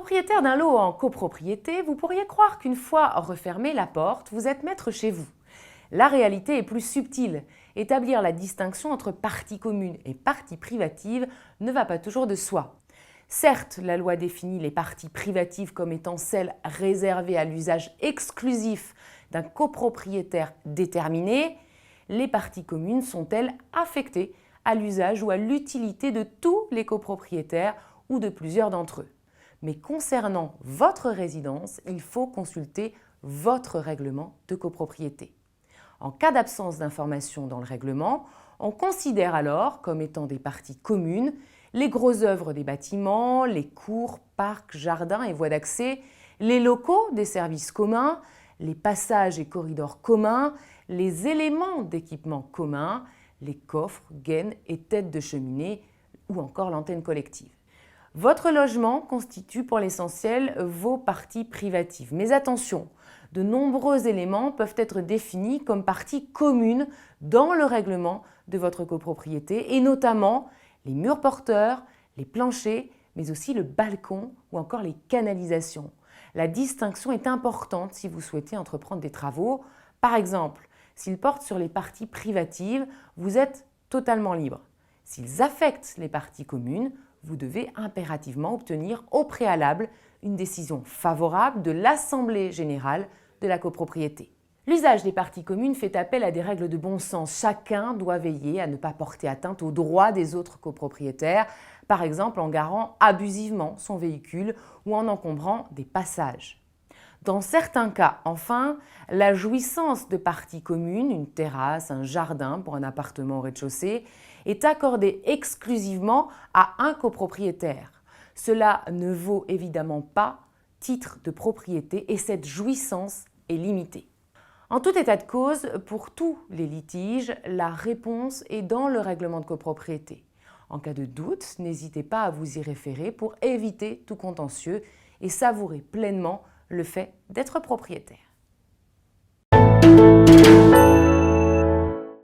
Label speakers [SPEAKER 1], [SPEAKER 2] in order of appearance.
[SPEAKER 1] Propriétaire d'un lot en copropriété, vous pourriez croire qu'une fois refermée la porte, vous êtes maître chez vous. La réalité est plus subtile. Établir la distinction entre partie commune et partie privative ne va pas toujours de soi. Certes, la loi définit les parties privatives comme étant celles réservées à l'usage exclusif d'un copropriétaire déterminé. Les parties communes sont-elles affectées à l'usage ou à l'utilité de tous les copropriétaires ou de plusieurs d'entre eux. Mais concernant votre résidence, il faut consulter votre règlement de copropriété. En cas d'absence d'informations dans le règlement, on considère alors comme étant des parties communes les grosses œuvres des bâtiments, les cours, parcs, jardins et voies d'accès, les locaux des services communs, les passages et corridors communs, les éléments d'équipement communs, les coffres, gaines et têtes de cheminée ou encore l'antenne collective. Votre logement constitue pour l'essentiel vos parties privatives. Mais attention, de nombreux éléments peuvent être définis comme parties communes dans le règlement de votre copropriété et notamment les murs porteurs, les planchers, mais aussi le balcon ou encore les canalisations. La distinction est importante si vous souhaitez entreprendre des travaux. Par exemple, s'ils portent sur les parties privatives, vous êtes totalement libre. S'ils affectent les parties communes, vous devez impérativement obtenir au préalable une décision favorable de l'Assemblée générale de la copropriété. L'usage des parties communes fait appel à des règles de bon sens. Chacun doit veiller à ne pas porter atteinte aux droits des autres copropriétaires, par exemple en garant abusivement son véhicule ou en encombrant des passages. Dans certains cas, enfin, la jouissance de parties communes, une terrasse, un jardin pour un appartement au rez-de-chaussée, est accordée exclusivement à un copropriétaire. Cela ne vaut évidemment pas titre de propriété et cette jouissance est limitée. En tout état de cause, pour tous les litiges, la réponse est dans le règlement de copropriété. En cas de doute, n'hésitez pas à vous y référer pour éviter tout contentieux et savourer pleinement le fait d'être propriétaire.